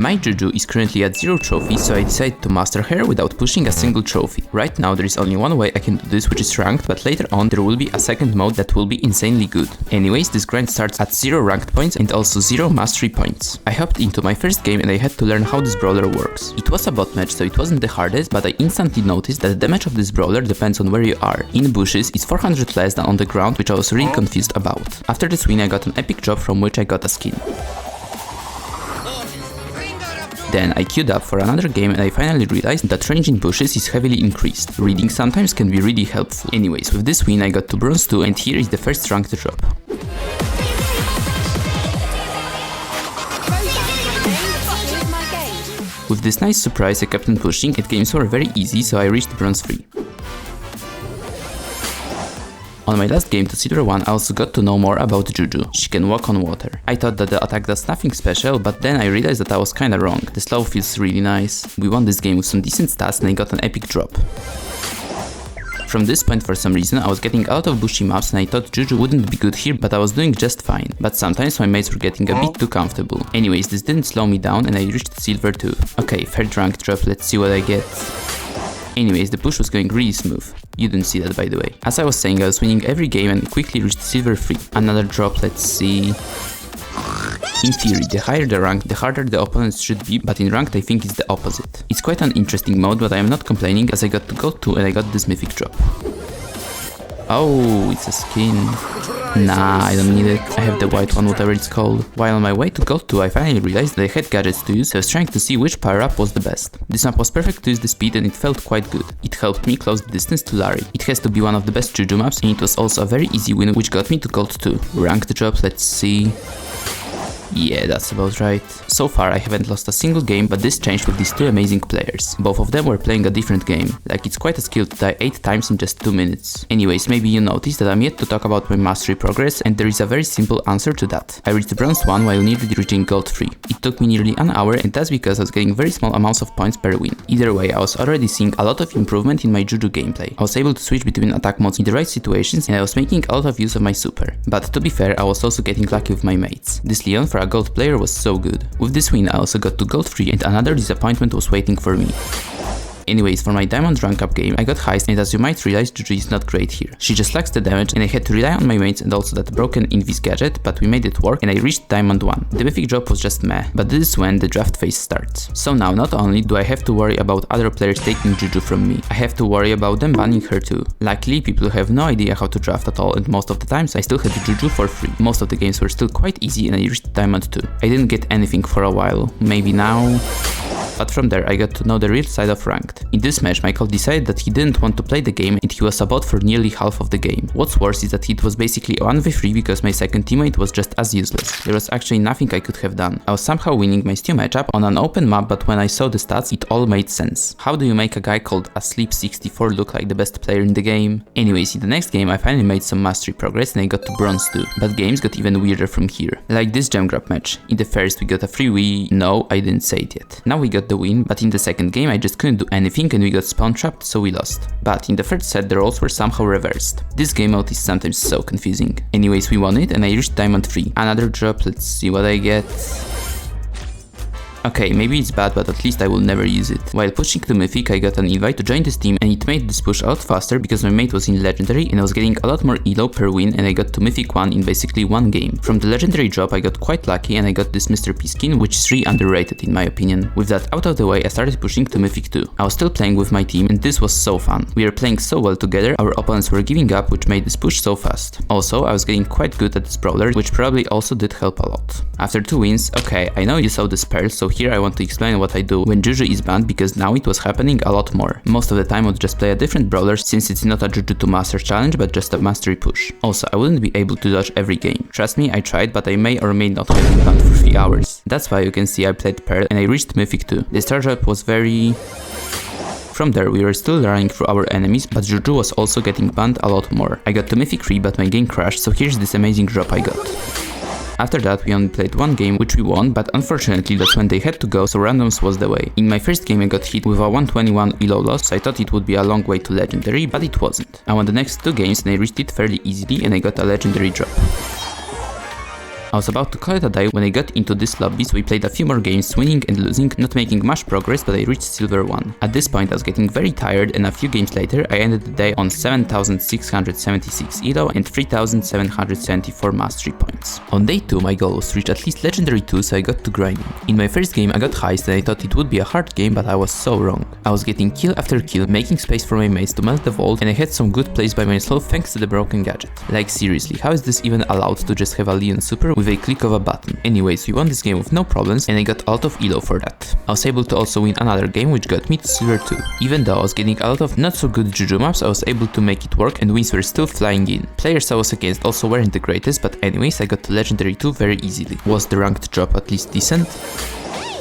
My Juju is currently at 0 trophies, so I decided to master her without pushing a single trophy. Right now there is only one way I can do this, which is ranked, but later on there will be a second mode that will be insanely good. Anyways, this grind starts at 0 ranked points and also 0 mastery points. I hopped into my first game and I had to learn how this brawler works. It was a bot match, so it wasn't the hardest, but I instantly noticed that the damage of this brawler depends on where you are. In bushes, it's 400 less than on the ground, which I was really confused about. After this win I got an epic drop from which I got a skin. Then I queued up for another game and I finally realized that range in bushes is heavily increased. Reading sometimes can be really helpful. Anyways, with this win I got to bronze 2 and here is the first ranked drop. With this nice surprise I kept on pushing and games were very easy, so I reached bronze 3. On my last game to Silver 1 I also got to know more about Juju. She can walk on water. I thought that the attack does nothing special, but then I realized that I was kinda wrong. The slow feels really nice. We won this game with some decent stats and I got an epic drop. From this point for some reason I was getting out of bushy maps and I thought Juju wouldn't be good here, but I was doing just fine. But sometimes my mates were getting a bit too comfortable. Anyways, this didn't slow me down and I reached Silver 2. Okay, third ranked drop, let's see what I get. Anyways, the push was going really smooth. You didn't see that, by the way. As I was saying, I was winning every game and quickly reached Silver 3. Another drop, let's see. In theory, the higher the rank, the harder the opponents should be, but in ranked I think it's the opposite. It's quite an interesting mode, but I am not complaining as I got to Gold 2 and I got this Mythic drop. Oh, it's a skin. Nah, I don't need it. I have the white one, whatever it's called. While on my way to Gold 2, I finally realized that I had gadgets to use, so I was trying to see which power-up was the best. This map was perfect to use the speed and it felt quite good. It helped me close the distance to Larry. It has to be one of the best Juju maps and it was also a very easy win which got me to Gold 2. Ranked drop, let's see. Yeah, that's about right. So far I haven't lost a single game, but this changed with these two amazing players. Both of them were playing a different game. Like, it's quite a skill to die 8 times in just 2 minutes. Anyways, maybe you noticed that I'm yet to talk about my mastery progress, and there is a very simple answer to that. I reached bronze 1 while nearly reaching gold 3. It took me nearly an hour, and that's because I was getting very small amounts of points per win. Either way, I was already seeing a lot of improvement in my Juju gameplay. I was able to switch between attack modes in the right situations, and I was making a lot of use of my super. But to be fair, I was also getting lucky with my mates. This Leon for a gold player was so good. With this win I also got to gold 3 and another disappointment was waiting for me. Anyways, for my diamond rank up game I got heist, and as you might realize, Juju is not great here. She just lacks the damage and I had to rely on my mates and also that broken invis gadget, but we made it work and I reached diamond 1. The mythic drop was just meh, but this is when the draft phase starts. So now not only do I have to worry about other players taking Juju from me, I have to worry about them banning her too. Luckily, people have no idea how to draft at all, and most of the times I still had Juju for free. Most of the games were still quite easy and I reached diamond 2. I didn't get anything for a while, maybe now. But from there I got to know the real side of ranked. In this match Michael decided that he didn't want to play the game and he was a bot for nearly half of the game. What's worse is that it was basically a 1v3 because my second teammate was just as useless. There was actually nothing I could have done. I was somehow winning my stew matchup on an open map, but when I saw the stats it all made sense. How do you make a guy called Asleep64 look like the best player in the game? Anyways, in the next game I finally made some mastery progress and I got to bronze 2. But games got even weirder from here. Like this gem grab match. In the first we got a free no, I didn't say it yet. Now we got the win, but in the second game I just couldn't do anything and we got spawn trapped, so we lost. But in the third set the roles were somehow reversed. This game mode is sometimes so confusing. Anyways, we won it and I reached diamond 3. Another drop, let's see what I get. Okay, maybe it's bad, but at least I will never use it. While pushing to Mythic, I got an invite to join this team and it made this push a lot faster because my mate was in Legendary and I was getting a lot more elo per win and I got to Mythic 1 in basically 1 game. From the Legendary drop I got quite lucky and I got this Mr. P skin, which is really underrated in my opinion. With that out of the way, I started pushing to Mythic 2. I was still playing with my team and this was so fun. We were playing so well together, our opponents were giving up, which made this push so fast. Also, I was getting quite good at this Brawler, which probably also did help a lot. After 2 wins, okay, I know you saw this pearl, so here I want to explain what I do when Juju is banned because now it was happening a lot more. Most of the time I would just play a different brawler since it's not a Juju to master challenge but just a mastery push. Also, I wouldn't be able to dodge every game. Trust me, I tried, but I may or may not have been banned for 3 hours. That's why you can see I played Pearl and I reached Mythic 2. The start drop was very... From there we were still running through our enemies, but Juju was also getting banned a lot more. I got to Mythic 3 but my game crashed, so here's this amazing drop I got. After that we only played 1 game, which we won, but unfortunately that's when they had to go, so randoms was the way. In my first game I got hit with a 121 elo loss, so I thought it would be a long way to legendary, but it wasn't. I won the next 2 games and I reached it fairly easily and I got a legendary drop. I was about to call it a day when I got into this lobby, so we played a few more games, winning and losing, not making much progress, but I reached silver 1. At this point I was getting very tired, and a few games later I ended the day on 7,676 elo and 3,774 mastery points. On day 2 my goal was to reach at least legendary 2, so I got to grinding. In my first game I got heist and I thought it would be a hard game, but I was so wrong. I was getting kill after kill, making space for my mates to melt the vault, and I had some good plays by myself thanks to the broken gadget. Like seriously, how is this even allowed to just have a Leon super with a click of a button? Anyways, we won this game with no problems and I got a lot of elo for that. I was able to also win another game which got me to silver 2. Even though I was getting a lot of not so good Juju maps, I was able to make it work and wins were still flying in. Players I was against also weren't the greatest, but anyways I got to legendary 2 very easily. Was the ranked drop at least decent?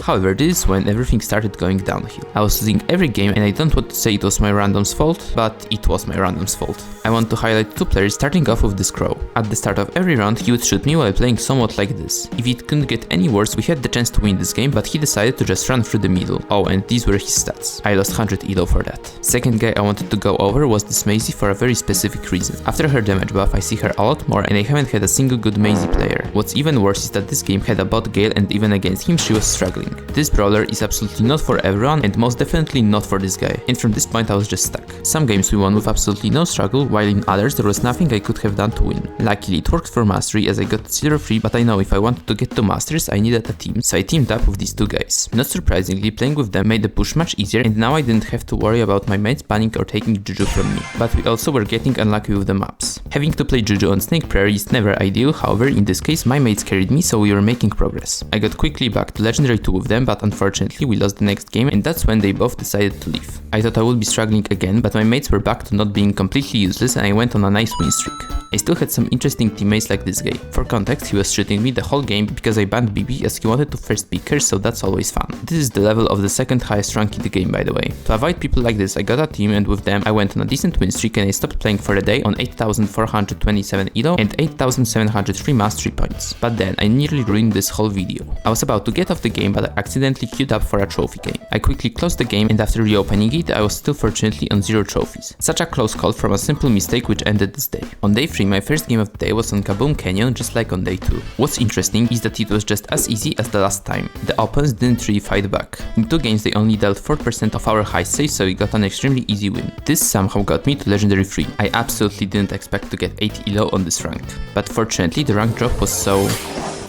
However, this is when everything started going downhill. I was losing every game and I don't want to say it was my random's fault, but it was my random's fault. I want to highlight 2 players starting off with this crow. At the start of every round he would shoot me while playing somewhat like this. If it couldn't get any worse, we had the chance to win this game, but he decided to just run through the middle. Oh, and these were his stats. I lost 100 elo for that. Second guy I wanted to go over was this Maisie for a very specific reason. After her damage buff I see her a lot more and I haven't had a single good Maisie player. What's even worse is that this game had a bot Gale and even against him she was struggling. This brawler is absolutely not for everyone and most definitely not for this guy, and from this point I was just stuck. Some games we won with absolutely no struggle, while in others there was nothing I could have done to win. Luckily it worked for mastery as I got silver 3, but I know if I wanted to get to masters I needed a team, so I teamed up with these 2 guys. Not surprisingly, playing with them made the push much easier, and now I didn't have to worry about my mates banning or taking Juju from me. But we also were getting unlucky with the maps. Having to play Juju on Snake Prairie is never ideal, however in this case my mates carried me, so we were making progress. I got quickly back to legendary 2 with them, but unfortunately we lost the next game and that's when they both decided to leave. I thought I would be struggling again, but my mates were back to not being completely useless and I went on a nice win streak. I still had some interesting teammates like this guy. For context, he was shooting me the whole game because I banned BB as he wanted to first pick her, so that's always fun. This is the level of the second highest rank in the game, by the way. To avoid people like this, I got a team and with them I went on a decent win streak and I stopped playing for the day on 8,427 elo and 8,703 mastery points. But then I nearly ruined this whole video. I was about to get off the game, but I accidentally queued up for a trophy game. I quickly closed the game and after reopening it, I was still fortunately on 0 trophies. Such a close call from a simple mistake which ended this day. On day 3, my first game of the day was on Kaboom Canyon, just like on day 2. What's interesting is that it was just as easy as the last time. The opponents didn't really fight back. In 2 games they only dealt 4% of our high saves, so we got an extremely easy win. This somehow got me to legendary 3. I absolutely didn't expect to get 80 elo on this rank. But fortunately the rank drop was so...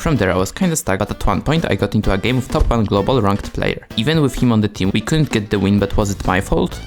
From there I was kinda stuck, but at one point I got into a game with top 1 global ranked player. Even with him on the team we couldn't get the win, but was it my fault?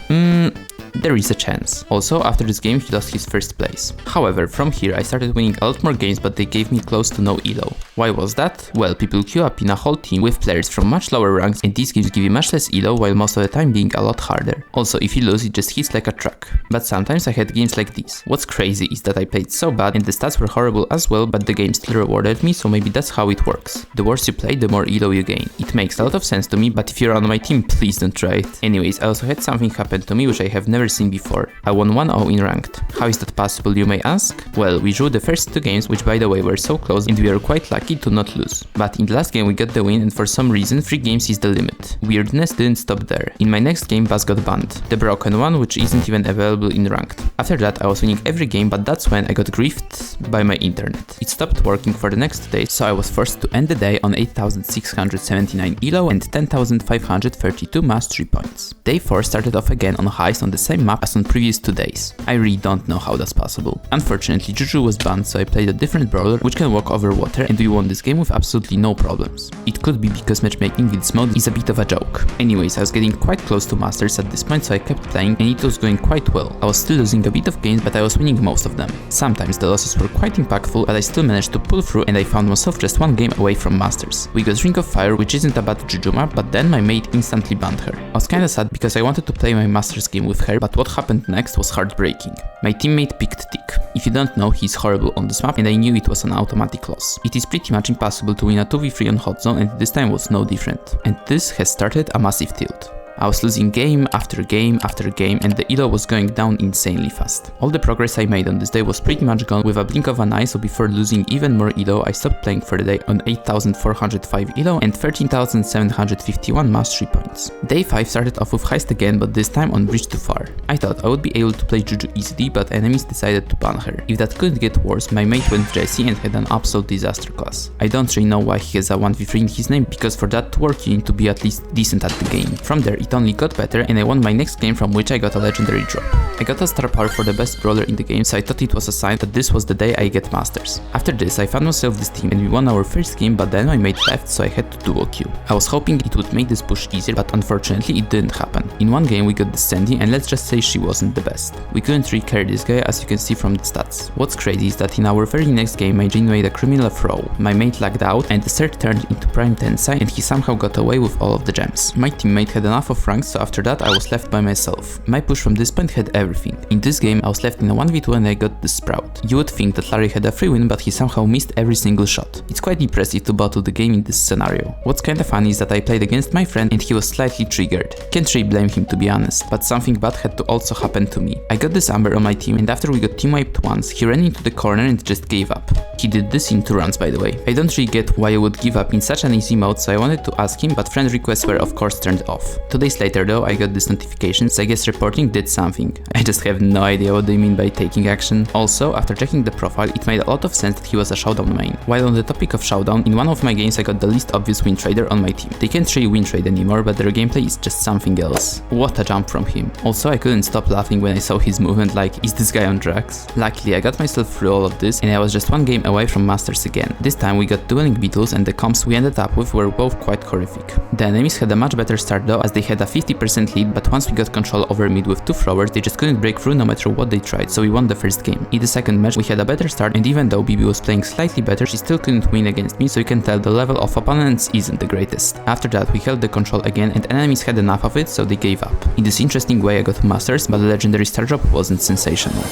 There is a chance. Also, after this game he lost his first place. However, from here I started winning a lot more games, but they gave me close to no elo. Why was that? Well, people queue up in a whole team with players from much lower ranks and these games give you much less elo while most of the time being a lot harder. Also, if you lose it just hits like a truck. But sometimes I had games like these. What's crazy is that I played so bad and the stats were horrible as well, but the game still rewarded me, so maybe that's how it works. The worse you play, the more elo you gain. It makes a lot of sense to me, but if you're on my team, please don't try it. Anyways, I also had something happen to me which I have never seen before. I won 1-0 in ranked. How is that possible, you may ask? Well, we drew the first 2 games, which by the way were so close, and we were quite lucky to not lose. But in the last game we got the win, and for some reason 3 games is the limit. Weirdness didn't stop there. In my next game Bass got banned, the broken one which isn't even available in ranked. After that I was winning every game, but that's when I got griefed by my internet. It stopped working for the next day, so I was forced to end the day on 8,679 elo and 10,532 mastery points. Day 4 started off again on heist on the same map as on previous 2 days. I really don't know how that's possible. Unfortunately, Juju was banned, so I played a different brawler which can walk over water, and we won this game with absolutely no problems. It could be because matchmaking in this mode is a bit of a joke. Anyways, I was getting quite close to masters at this point, so I kept playing and it was going quite well. I was still losing a bit of games, but I was winning most of them. Sometimes the losses were quite impactful, but I still managed to pull through and I found myself just 1 game away from masters. We got Ring of Fire, which isn't a bad Juju map, but then my mate instantly banned her. I was kinda sad because I wanted to play my masters game with her, but what happened next was heartbreaking. My teammate picked Tick. If you don't know, he's horrible on this map and I knew it was an automatic loss. It is pretty much impossible to win a 2v3 on hot zone, and this time was no different. And this has started a massive tilt. I was losing game after game after game and the elo was going down insanely fast. All the progress I made on this day was pretty much gone with a blink of an eye, so before losing even more elo, I stopped playing for the day on 8405 elo and 13751 mastery points. Day 5 started off with heist again, but this time on bridge too far. I thought I would be able to play Juju easily, but enemies decided to ban her. If that couldn't get worse, my mate went Jesse and had an absolute disaster class. I don't really know why he has a 1v3 in his name, because for that to work you need to be at least decent at the game. From there it only got better and I won my next game, from which I got a legendary drop. I got a star power for the best brawler in the game, so I thought it was a sign that this was the day I get masters. After this I found myself this team and we won our first game, but then my mate left, so I had to duo queue. I was hoping it would make this push easier, but unfortunately it didn't happen. In one game we got the Sandy and let's just say she wasn't the best. We couldn't really carry this guy, as you can see from the stats. What's crazy is that in our very next game my Jin made a criminal throw, my mate lagged out and the third turned into prime Tensai and he somehow got away with all of the gems. My teammate had enough of ranks, so after that I was left by myself. My push from this point had everything. In this game I was left in a 1v2 and I got the Sprout. You would think that Larry had a free win, but he somehow missed every single shot. It's quite impressive to battle the game in this scenario. What's kinda funny is that I played against my friend and he was slightly triggered. Can't really blame him, to be honest, but something bad had to also happen to me. I got this Amber on my team and after we got team wiped once, he ran into the corner and just gave up. He did this in 2 rounds, by the way. I don't really get why I would give up in such an easy mode, so I wanted to ask him, but friend requests were of course turned off. 2 days later though, I got this notification, so I guess reporting did something. I just have no idea what they mean by taking action. Also, after checking the profile, it made a lot of sense that he was a Showdown main. While on the topic of Showdown, in one of my games I got the least obvious win trader on my team. They can't really win trade anymore, but their gameplay is just something else. What a jump from him. Also, I couldn't stop laughing when I saw his movement, like, is this guy on drugs? Luckily, I got myself through all of this and I was just 1 game away from Masters again. This time we got dueling beetles and the comps we ended up with were both quite horrific. The enemies had a much better start though, as they had a 50% lead, but once we got control over mid with 2 throwers, they just couldn't break through no matter what they tried, so we won the first game. In the second match we had a better start, and even though BB was playing slightly better, she still couldn't win against me, so you can tell the level of opponents isn't the greatest. After that we held the control again and enemies had enough of it, so they gave up. In this interesting way I got Masters, but the legendary star drop wasn't sensational.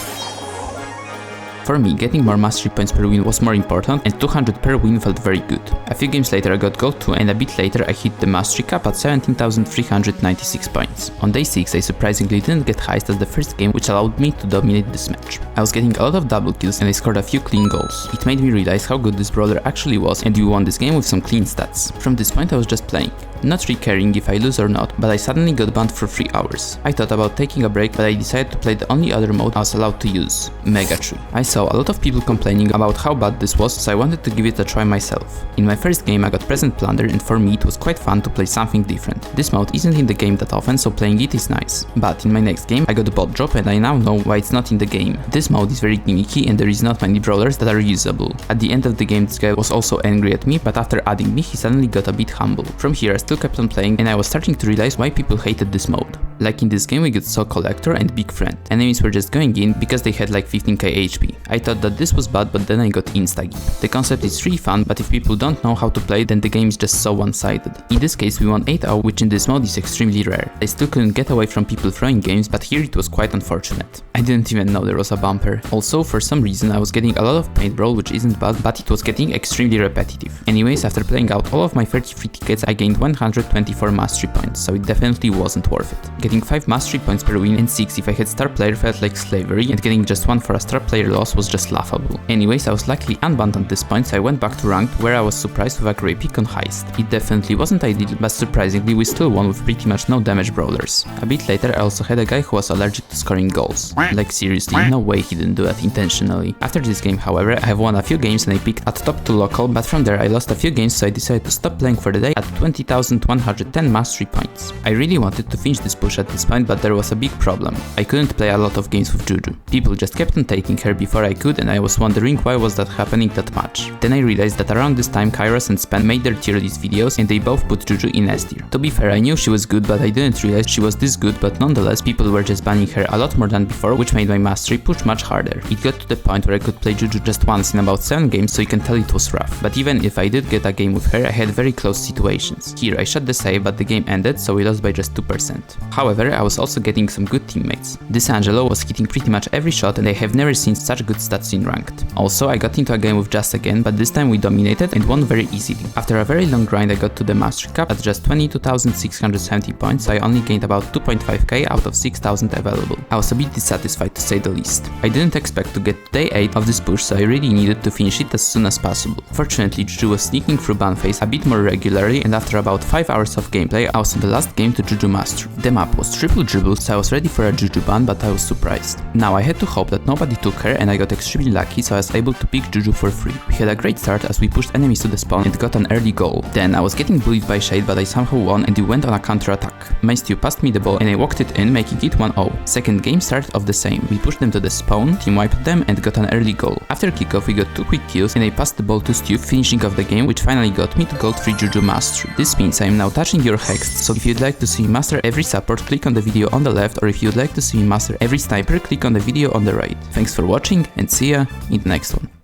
For me, getting more mastery points per win was more important, and 200 per win felt very good. A few games later I got gold 2 and a bit later I hit the mastery cap at 17,396 points. On day 6 I surprisingly didn't get heist as the first game, which allowed me to dominate this match. I was getting a lot of double kills and I scored a few clean goals. It made me realize how good this brawler actually was, and we won this game with some clean stats. From this point I was just playing, not really caring if I lose or not, but I suddenly got banned for 3 hours. I thought about taking a break, but I decided to play the only other mode I was allowed to use, Mega Tree. I saw a lot of people complaining about how bad this was, so I wanted to give it a try myself. In my first game I got Present Plunder, and for me it was quite fun to play something different. This mode isn't in the game that often, so playing it is nice. But in my next game I got Bot Drop and I now know why it's not in the game. This mode is very gimmicky and there is not many brawlers that are usable. At the end of the game this guy was also angry at me, but after adding me he suddenly got a bit humble. From here I still kept on playing and I was starting to realize why people hated this mode. Like in this game we got Soul Collector and Big Friend. Enemies were just going in because they had like 15k HP. I thought that this was bad, but then I got insta-gimp. The concept is really fun, but if people don't know how to play, then the game is just so one-sided. In this case we won 8-0, which in this mode is extremely rare. I still couldn't get away from people throwing games, but here it was quite unfortunate. I didn't even know there was a bumper. Also, for some reason I was getting a lot of paint brawl, which isn't bad, but it was getting extremely repetitive. Anyways, after playing out all of my 33 tickets I gained 124 mastery points, so it definitely wasn't worth it. Getting 5 mastery points per win and 6 if I had star player felt like slavery, and getting just 1 for a star player loss was just laughable. Anyways, I was luckily unbanned at this point, so I went back to ranked, where I was surprised with a grey pick on heist. It definitely wasn't ideal, but surprisingly we still won with pretty much no damage brawlers. A bit later I also had a guy who was allergic to scoring goals. Like seriously, no way he didn't do that intentionally. After this game however, I have won a few games and I picked at top 2 local, but from there I lost a few games, so I decided to stop playing for the day at 20,110 mastery points. I really wanted to finish this push at this point, but there was a big problem. I couldn't play a lot of games with Juju. People just kept on taking her before I could, and I was wondering why was that happening that much. Then I realized that around this time Kairos and Span made their tier list videos and they both put Juju in S tier. To be fair, I knew she was good, but I didn't realize she was this good, but nonetheless people were just banning her a lot more than before, which made my mastery push much harder. It got to the point where I could play Juju just once in about 7 games, so you can tell it was rough. But even if I did get a game with her, I had very close situations. Here I shot the save, but the game ended, so we lost by just 2%. However, However, I was also getting some good teammates. This Angelo was hitting pretty much every shot and I have never seen such good stats in ranked. Also, I got into a game with Just again, but this time we dominated and won very easily. After a very long grind, I got to the Master Cup at just 22,670 points, so I only gained about 2.5k out of 6,000 available. I was a bit dissatisfied to say the least. I didn't expect to get to day 8 of this push, so I really needed to finish it as soon as possible. Fortunately, Juju was sneaking through ban phase a bit more regularly, and after about 5 hours of gameplay, I was on the last game to Juju Master. The map was triple dribble, so I was ready for a Juju ban, but I was surprised. Now I had to hope that nobody took her, and I got extremely lucky, so I was able to pick Juju for free. We had a great start as we pushed enemies to the spawn and got an early goal. Then I was getting bullied by Shade, but I somehow won and we went on a counter-attack. My Stew passed me the ball and I walked it in, making it 1-0. Second game started off the same. We pushed them to the spawn, team wiped them and got an early goal. After kickoff we got 2 quick kills and I passed the ball to Stew, finishing off the game, which finally got me to Gold 3 Juju Mastery. This means I am now touching your Hex, so if you'd like to see me master every support, click on the video on the left, or if you'd like to see me master every sniper, click on the video on the right. Thanks for watching and see ya in the next one.